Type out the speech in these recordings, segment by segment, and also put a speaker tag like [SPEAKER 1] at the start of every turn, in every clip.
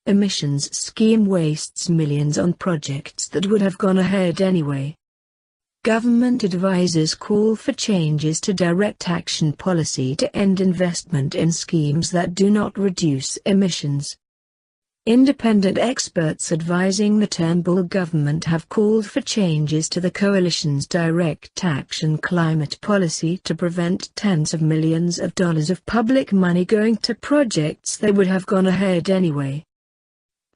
[SPEAKER 1] emissions scheme wastes millions on projects that would have gone ahead anyway. Government advisors call for changes to direct action policy to end investment in schemes that do not reduce emissions. Independent experts advising the Turnbull government have called for changes to the coalition's direct action climate policy to prevent tens of millions of dollars of public money going to projects that would have gone ahead anyway.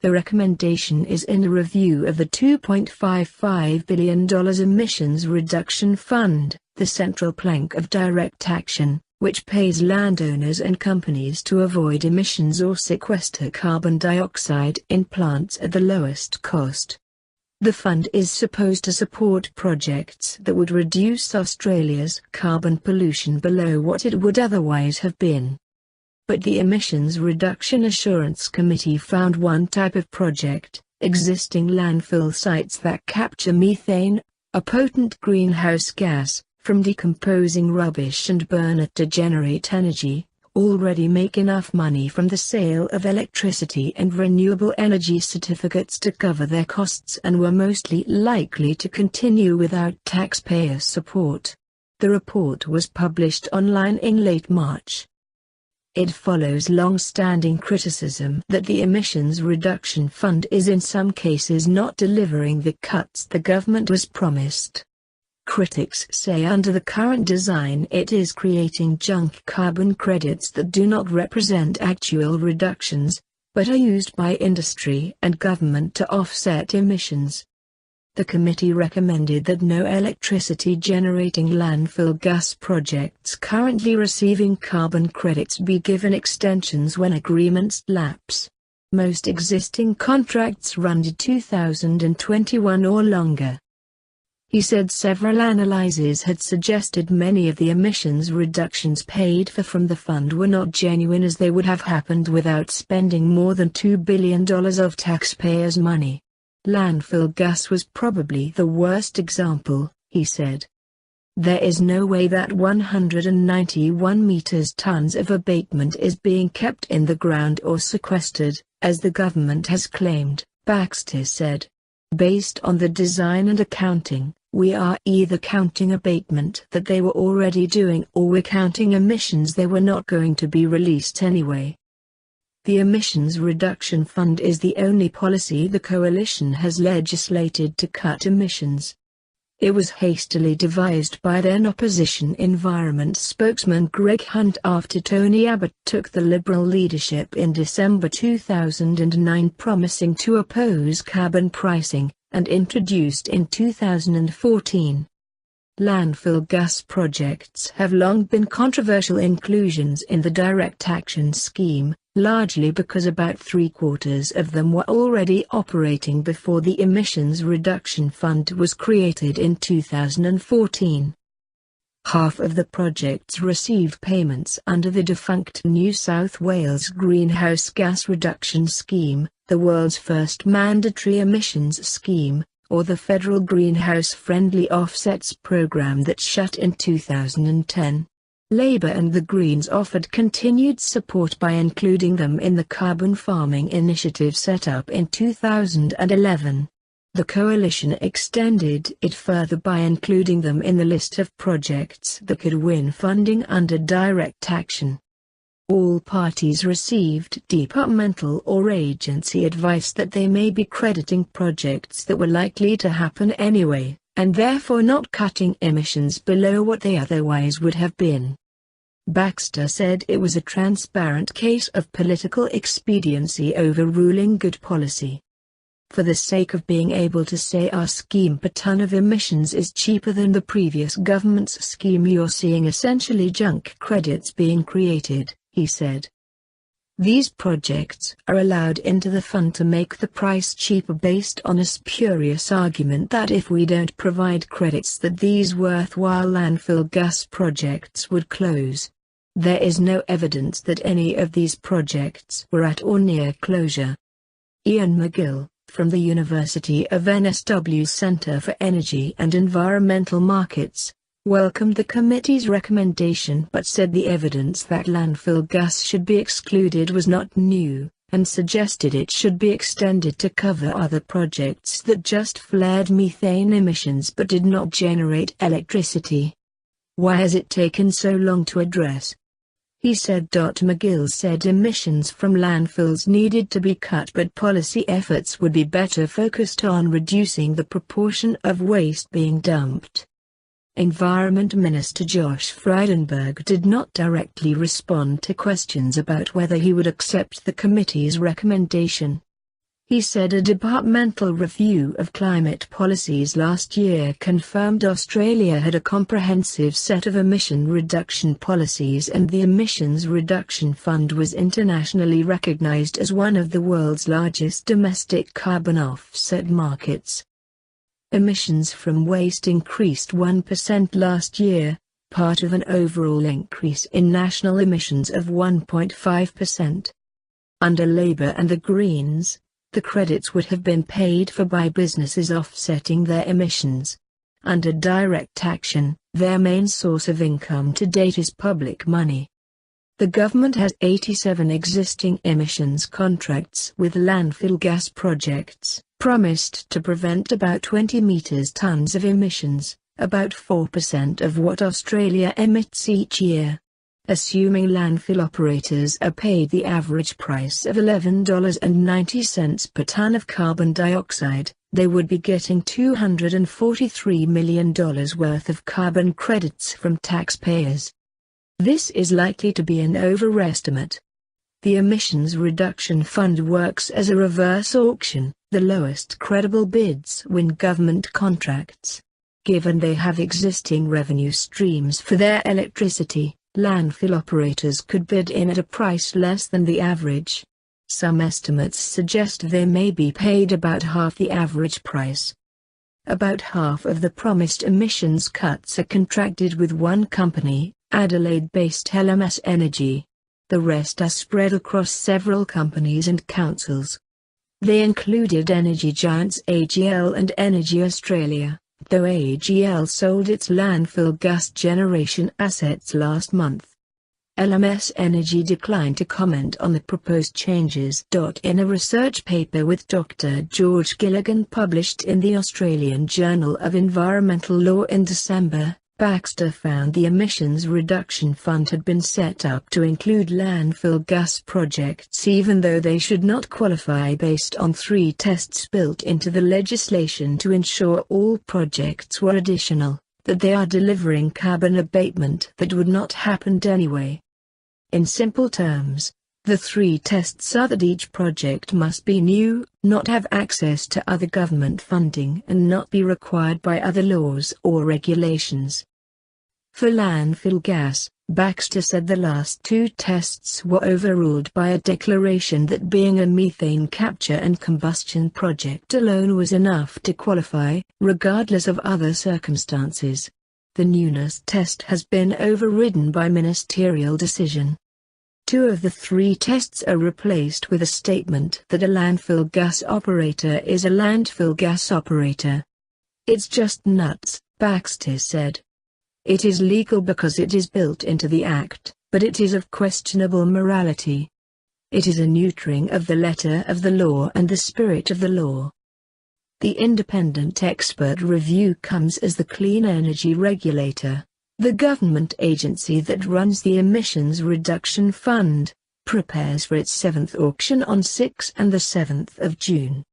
[SPEAKER 1] The recommendation is in a review of the $2.55 billion Emissions Reduction Fund, the central plank of direct action, which pays landowners and companies to avoid emissions or sequester carbon dioxide in plants at the lowest cost. The fund is supposed to support projects that would reduce Australia's carbon pollution below what it would otherwise have been. But the Emissions Reduction Assurance Committee found one type of project, existing landfill sites that capture methane, a potent greenhouse gas, from decomposing rubbish and burn it to generate energy, already make enough money from the sale of electricity and renewable energy certificates to cover their costs and were mostly likely to continue without taxpayer support. The report was published online in late March. It follows long-standing criticism that the Emissions Reduction Fund is in some cases not delivering the cuts the government was promised. Critics say under the current design it is creating junk carbon credits that do not represent actual reductions, but are used by industry and government to offset emissions. The committee recommended that no electricity-generating landfill gas projects currently receiving carbon credits be given extensions when agreements lapse. Most existing contracts run to 2021 or longer. He said several analyses had suggested many of the emissions reductions paid for from the fund were not genuine, as they would have happened without spending more than $2 billion of taxpayers' money. Landfill gas was probably the worst example, he said. There is no way that 191 tons of abatement is being kept in the ground or sequestered, as the government has claimed, Baxter said. Based on the design and accounting, we are either counting abatement that they were already doing or we're counting emissions they were not going to be released anyway. The Emissions Reduction Fund is the only policy the coalition has legislated to cut emissions. It was hastily devised by then opposition environment spokesman Greg Hunt after Tony Abbott took the Liberal leadership in December 2009, promising to oppose carbon pricing, and introduced in 2014. Landfill gas projects have long been controversial inclusions in the direct action scheme, largely because about 3/4 of them were already operating before the Emissions Reduction Fund was created in 2014. Half of the projects received payments under the defunct New South Wales Greenhouse Gas Reduction Scheme, the world's first mandatory emissions scheme, or the Federal Greenhouse Friendly Offsets Program that shut in 2010. Labour and the Greens offered continued support by including them in the carbon farming initiative set up in 2011. The coalition extended it further by including them in the list of projects that could win funding under direct action. All parties received departmental or agency advice that they may be crediting projects that were likely to happen anyway, and therefore not cutting emissions below what they otherwise would have been. Baxter said it was a transparent case of political expediency overruling good policy. For the sake of being able to say our scheme per ton of emissions is cheaper than the previous government's scheme, you're seeing essentially junk credits being created, he said. These projects are allowed into the fund to make the price cheaper based on a spurious argument that if we don't provide credits that these worthwhile landfill gas projects would close. There is no evidence that any of these projects were at or near closure. Ian McGill, from the University of NSW's Center for Energy and Environmental Markets, welcomed the committee's recommendation but said the evidence that landfill gas should be excluded was not new, and suggested it should be extended to cover other projects that just flared methane emissions but did not generate electricity. Why has it taken so long to address? He said. McGill said emissions from landfills needed to be cut, but policy efforts would be better focused on reducing the proportion of waste being dumped. Environment Minister Josh Frydenberg did not directly respond to questions about whether he would accept the committee's recommendation. He said a departmental review of climate policies last year confirmed Australia had a comprehensive set of emission reduction policies, and the Emissions Reduction Fund was internationally recognized as one of the world's largest domestic carbon offset markets. Emissions from waste increased 1% last year, part of an overall increase in national emissions of 1.5%. Under Labour and the Greens, the credits would have been paid for by businesses offsetting their emissions. Under direct action, their main source of income to date is public money. The government has 87 existing emissions contracts with landfill gas projects, promised to prevent about 20 metric tons of emissions, about 4% of what Australia emits each year. Assuming landfill operators are paid the average price of $11.90 per ton of carbon dioxide, they would be getting $243 million worth of carbon credits from taxpayers. This is likely to be an overestimate. The Emissions Reduction Fund works as a reverse auction. The lowest credible bids win government contracts. Given they have existing revenue streams for their electricity, landfill operators could bid in at a price less than the average. Some estimates suggest they may be paid about half the average price. About half of the promised emissions cuts are contracted with one company, Adelaide-based LMS Energy. The rest are spread across several companies and councils. They included energy giants AGL and Energy Australia, though AGL sold its landfill gas generation assets last month. LMS Energy declined to comment on the proposed changes. In a research paper with Dr. George Gilligan published in the Australian Journal of Environmental Law in December, Baxter found the Emissions Reduction Fund had been set up to include landfill gas projects even though they should not qualify based on 3 tests built into the legislation to ensure all projects were additional, that they are delivering carbon abatement that would not happen anyway. In simple terms, the 3 tests are that each project must be new, not have access to other government funding, and not be required by other laws or regulations. For landfill gas, Baxter said the last 2 tests were overruled by a declaration that being a methane capture and combustion project alone was enough to qualify, regardless of other circumstances. The newness test has been overridden by ministerial decision. 2 of the 3 tests are replaced with a statement that a landfill gas operator is a landfill gas operator. It's just nuts, Baxter said. It is legal because it is built into the Act, but it is of questionable morality. It is a neutering of the letter of the law and the spirit of the law. The independent expert review comes as the Clean Energy Regulator, the government agency that runs the Emissions Reduction Fund, prepares for its 7th auction on 6 and 7 June.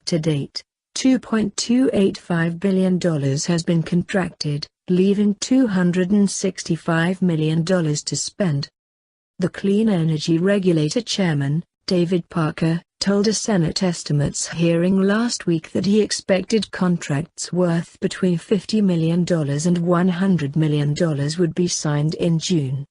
[SPEAKER 1] To date, $2.285 billion has been contracted, leaving $265 million to spend. The Clean Energy Regulator Chairman, David Parker, told a Senate estimates hearing last week that he expected contracts worth between $50 million and $100 million would be signed in June.